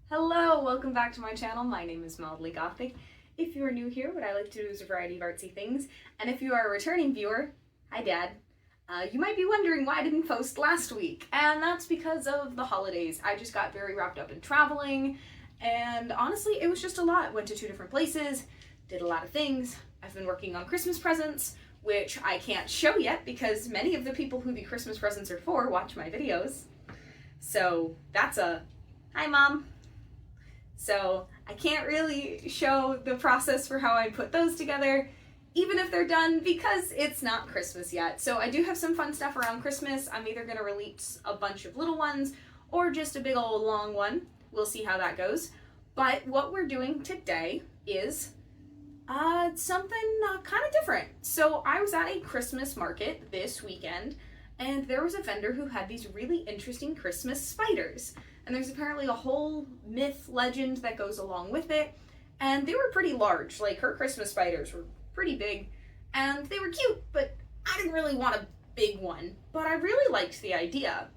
Hello, welcome back to my channel. My name is Mildly Gothic. If you are new here, what I like to do is a variety of artsy things. And if you are a returning viewer, hi Dad, you might be wondering why I didn't post last week. And that's because of the holidays. I just got very wrapped up in traveling, and honestly, it was just a lot. Went to 2 different places, did a lot of things. I've been working on Christmas presents, which I can't show yet because many of the people who the Christmas presents are for watch my videos. So that's a, hi Mom. So I can't really show the process for how I put those together, even if they're done, because it's not Christmas yet. So I do have some fun stuff around Christmas. I'm either going to release a bunch of little ones or just a big old long one. We'll see how that goes. But what we're doing today is something kind of different. So I was at a Christmas market this weekend, and there was a vendor who had these really interesting Christmas spiders. And there's apparently a whole myth, legend that goes along with it. And they were pretty large. Like, her Christmas spiders were pretty big. And they were cute, but I didn't really want a big one. But I really liked the idea.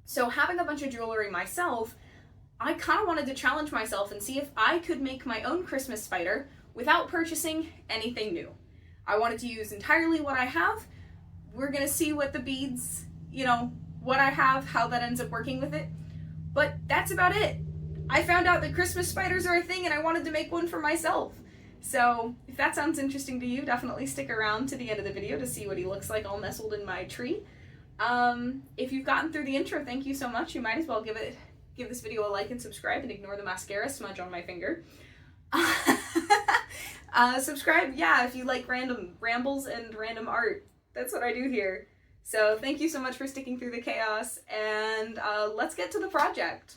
So having a bunch of jewelry myself, I kind of wanted to challenge myself and see if I could make my own Christmas spider without purchasing anything new. I wanted to use entirely what I have. We're going to see what the beads, what I have, how that ends up working with it. But that's about it. I found out that Christmas spiders are a thing and I wanted to make one for myself. So if that sounds interesting to you, definitely stick around to the end of the video to see what he looks like all nestled in my tree. If you've gotten through the intro, thank you so much. You might as well give this video a like and subscribe and ignore the mascara smudge on my finger. Subscribe, yeah, if you like random rambles and random art. That's what I do here. So thank you so much for sticking through the chaos, and let's get to the project.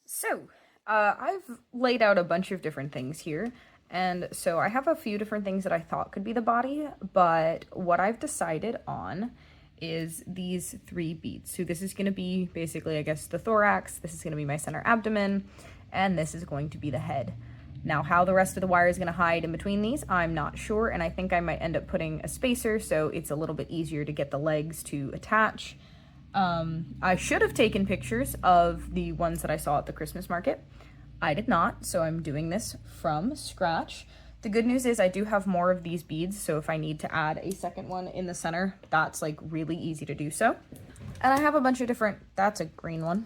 So, I've laid out a bunch of different things here, and so I have a few different things that I thought could be the body, but what I've decided on is these 3 beads. So this is going to be basically, I guess, the thorax, this is going to be my center abdomen, and this is going to be the head. Now, how the rest of the wire is going to hide in between these, I'm not sure, and I think I might end up putting a spacer so it's a little bit easier to get the legs to attach. I should have taken pictures of the ones that I saw at the Christmas market. I did not, so I'm doing this from scratch. The good news is I do have more of these beads, so if I need to add a second one in the center, that's like really easy to do so. And I have a bunch of different, that's a green one.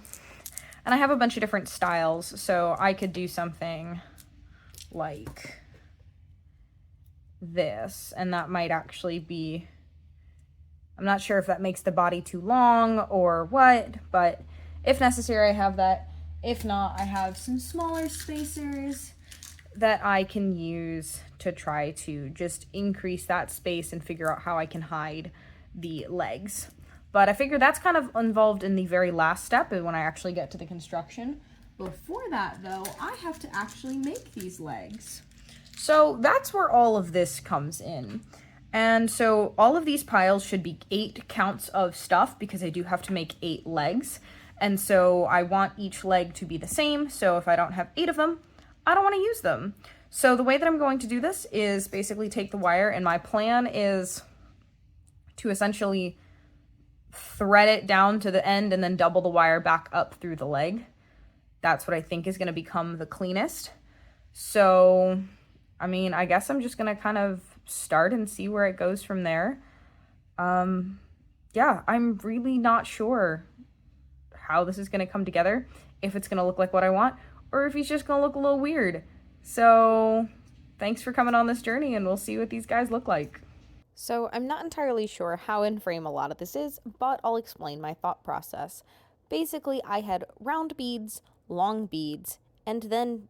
And I have a bunch of different styles, so I could do something like this, and that might actually be, I'm not sure if that makes the body too long or what, but if necessary I have that. If not, I have some smaller spacers that I can use to try to just increase that space and figure out how I can hide the legs. But I figure that's kind of involved in the very last step when I actually get to the construction. Before that, though, I have to actually make these legs. So that's where all of this comes in. And so all of these piles should be 8 counts of stuff because I do have to make 8 legs. And so I want each leg to be the same. So if I don't have 8 of them, I don't want to use them. So the way that I'm going to do this is basically take the wire, and my plan is to essentially thread it down to the end and then double the wire back up through the leg. That's what I think is going to become the cleanest. So, I mean, I guess I'm just going to kind of start and see where it goes from there. Yeah, I'm really not sure how this is going to come together, if it's going to look like what I want, or if he's just going to look a little weird. So, thanks for coming on this journey, and we'll see what these guys look like. So I'm not entirely sure how in frame a lot of this is, but I'll explain my thought process. Basically, I had round beads, long beads, and then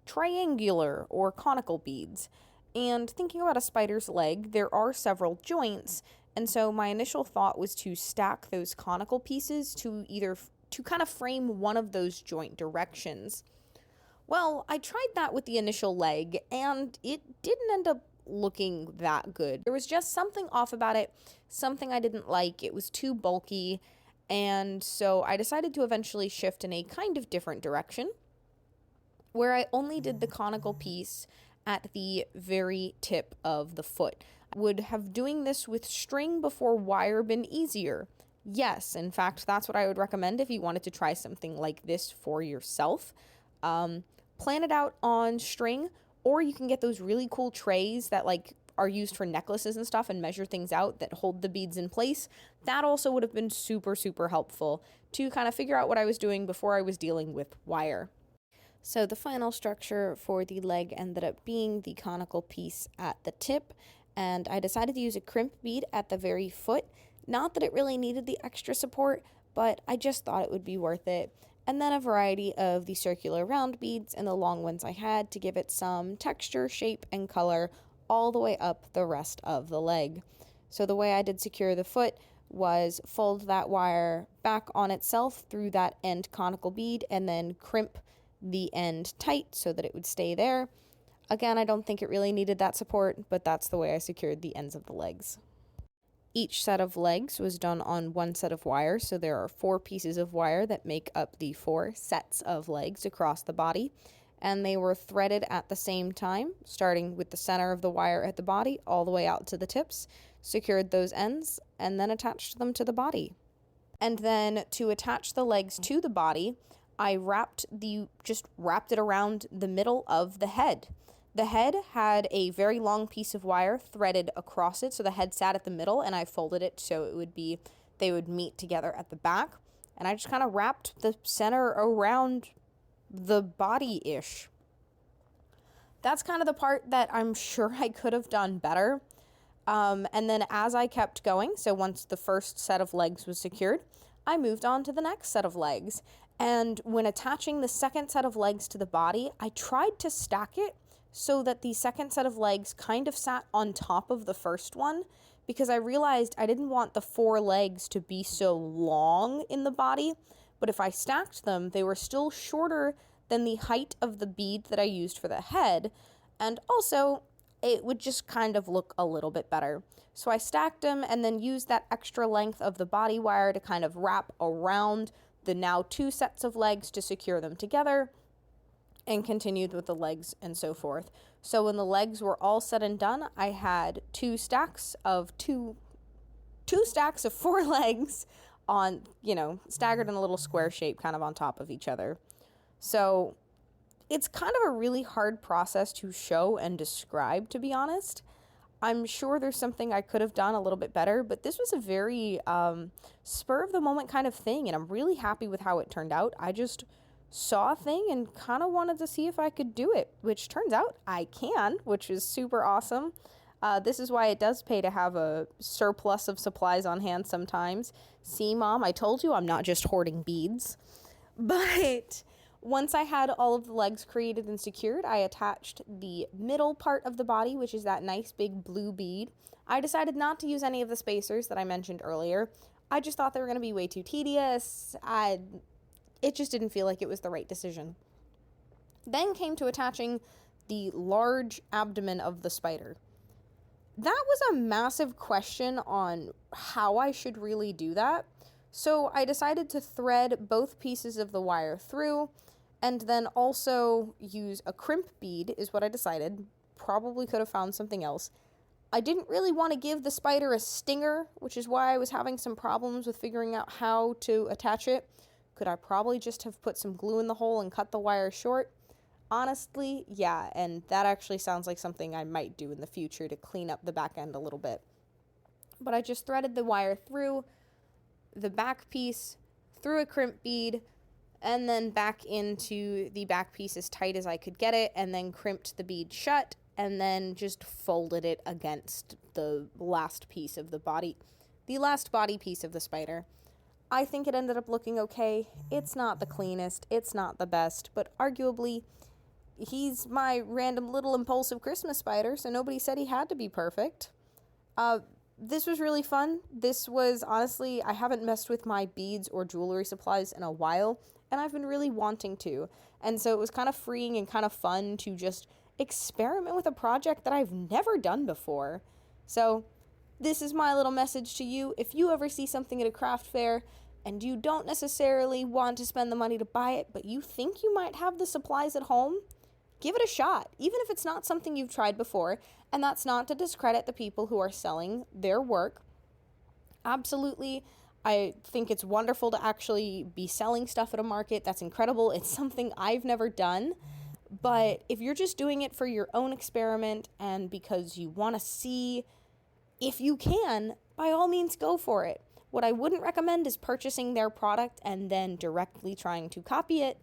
triangular or conical beads. And thinking about a spider's leg, there are several joints, and so my initial thought was to stack those conical pieces to kind of frame one of those joint directions. Well, I tried that with the initial leg, and it didn't end up looking that good. There was just something off about it, something I didn't like. It was too bulky, and so I decided to eventually shift in a kind of different direction, where I only did the conical piece at the very tip of the foot. Would have doing this with string before wire been easier? Yes, in fact, that's what I would recommend if you wanted to try something like this for yourself. Plan it out on string, or you can get those really cool trays that like are used for necklaces and stuff and measure things out that hold the beads in place. That also would have been super, super helpful to kind of figure out what I was doing before I was dealing with wire. So the final structure for the leg ended up being the conical piece at the tip, and I decided to use a crimp bead at the very foot. Not that it really needed the extra support, but I just thought it would be worth it. And then a variety of the circular round beads and the long ones I had to give it some texture, shape, and color all the way up the rest of the leg. So the way I did secure the foot was fold that wire back on itself through that end conical bead and then crimp the end tight so that it would stay there. Again, I don't think it really needed that support, but that's the way I secured the ends of the legs. Each set of legs was done on one set of wire, so there are 4 pieces of wire that make up the 4 sets of legs across the body, and they were threaded at the same time, starting with the center of the wire at the body all the way out to the tips, secured those ends, and then attached them to the body. And then to attach the legs to the body, I wrapped it around the middle of the head. The head had a very long piece of wire threaded across it, so the head sat at the middle, and I folded it so they would meet together at the back. And I just kind of wrapped the center around the body-ish. That's kind of the part that I'm sure I could have done better. And then as I kept going, so once the first set of legs was secured, I moved on to the next set of legs. And when attaching the second set of legs to the body, I tried to stack it so that the second set of legs kind of sat on top of the first one, because I realized I didn't want the 4 legs to be so long in the body, but if I stacked them, they were still shorter than the height of the bead that I used for the head, and also it would just kind of look a little bit better. So I stacked them and then used that extra length of the body wire to kind of wrap around the now 2 sets of legs to secure them together, and continued with the legs and so forth. So when the legs were all said and done, I had 2 stacks of 4 legs on, staggered in a little square shape kind of on top of each other. So it's kind of a really hard process to show and describe, to be honest. I'm sure there's something I could have done a little bit better, but this was a very spur of the moment kind of thing, and I'm really happy with how it turned out. I just saw a thing and kind of wanted to see if I could do it, which turns out I can, which is super awesome. This is why it does pay to have a surplus of supplies on hand sometimes. See, Mom, I told you I'm not just hoarding beads. But once I had all of the legs created and secured, I attached the middle part of the body, which is that nice big blue bead. I decided not to use any of the spacers that I mentioned earlier. I just thought they were going to be way too tedious. It just didn't feel like it was the right decision. Then came to attaching the large abdomen of the spider. That was a massive question on how I should really do that. So I decided to thread both pieces of the wire through, and then also use a crimp bead is what I decided. Probably could have found something else. I didn't really want to give the spider a stinger, which is why I was having some problems with figuring out how to attach it. Could I probably just have put some glue in the hole and cut the wire short? Honestly, yeah, and that actually sounds like something I might do in the future to clean up the back end a little bit. But I just threaded the wire through the back piece, through a crimp bead, and then back into the back piece as tight as I could get it, and then crimped the bead shut, and then just folded it against the last piece of the body piece of the spider. I think it ended up looking okay. It's not the cleanest, it's not the best, but arguably, he's my random little impulsive Christmas spider, so nobody said he had to be perfect. This was really fun. This was, honestly, I haven't messed with my beads or jewelry supplies in a while, and I've been really wanting to. And so it was kind of freeing and kind of fun to just experiment with a project that I've never done before. So this is my little message to you. If you ever see something at a craft fair and you don't necessarily want to spend the money to buy it, but you think you might have the supplies at home, give it a shot, even if it's not something you've tried before. And that's not to discredit the people who are selling their work. Absolutely, I think it's wonderful to actually be selling stuff at a market. That's incredible. It's something I've never done. But if you're just doing it for your own experiment and because you want to see if you can, by all means go for it. What I wouldn't recommend is purchasing their product and then directly trying to copy it,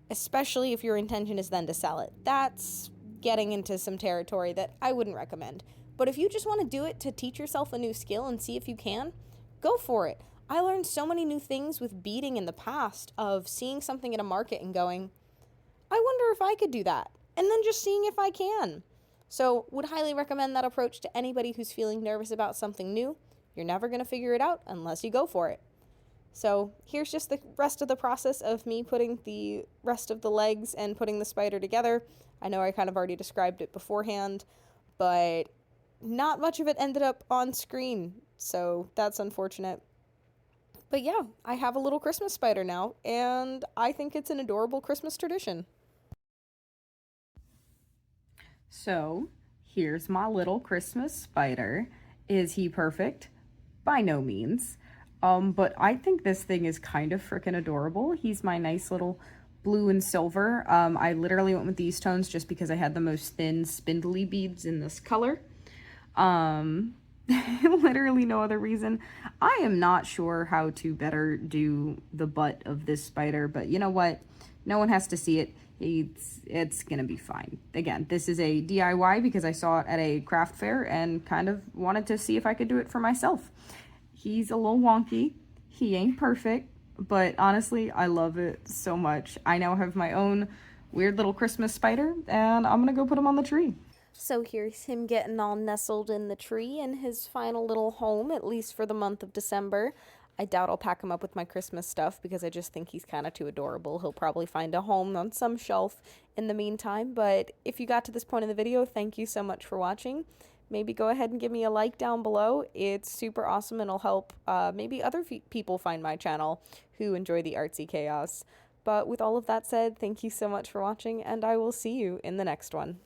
especially if your intention is then to sell it. That's getting into some territory that I wouldn't recommend. But if you just want to do it to teach yourself a new skill and see if you can, go for it. I learned so many new things with beading in the past of seeing something at a market and going, I wonder if I could do that, and then just seeing if I can. So, would highly recommend that approach to anybody who's feeling nervous about something new. You're never going to figure it out unless you go for it. So, here's just the rest of the process of me putting the rest of the legs and putting the spider together. I know I kind of already described it beforehand, but not much of it ended up on screen, so that's unfortunate. But yeah, I have a little Christmas spider now, and I think it's an adorable Christmas tradition. So, here's my little Christmas spider. Is he perfect? By no means. But I think this thing is kind of freaking adorable. He's my nice little blue and silver. I literally went with these tones just because I had the most thin, spindly beads in this color. Um, literally no other reason. I am not sure how to better do the butt of this spider, but you know what? No one has to see it. It's gonna be fine. Again, this is a DIY because I saw it at a craft fair and kind of wanted to see if I could do it for myself. He's a little wonky. He ain't perfect, but honestly, I love it so much. I now have my own weird little Christmas spider, and I'm gonna go put him on the tree. So here's him getting all nestled in the tree in his final little home, at least for the month of December. I doubt I'll pack him up with my Christmas stuff because I just think he's kind of too adorable. He'll probably find a home on some shelf in the meantime. But if you got to this point in the video, thank you so much for watching. Maybe go ahead and give me a like down below. It's super awesome and it'll help maybe other people find my channel who enjoy the artsy chaos. But with all of that said, thank you so much for watching, and I will see you in the next one.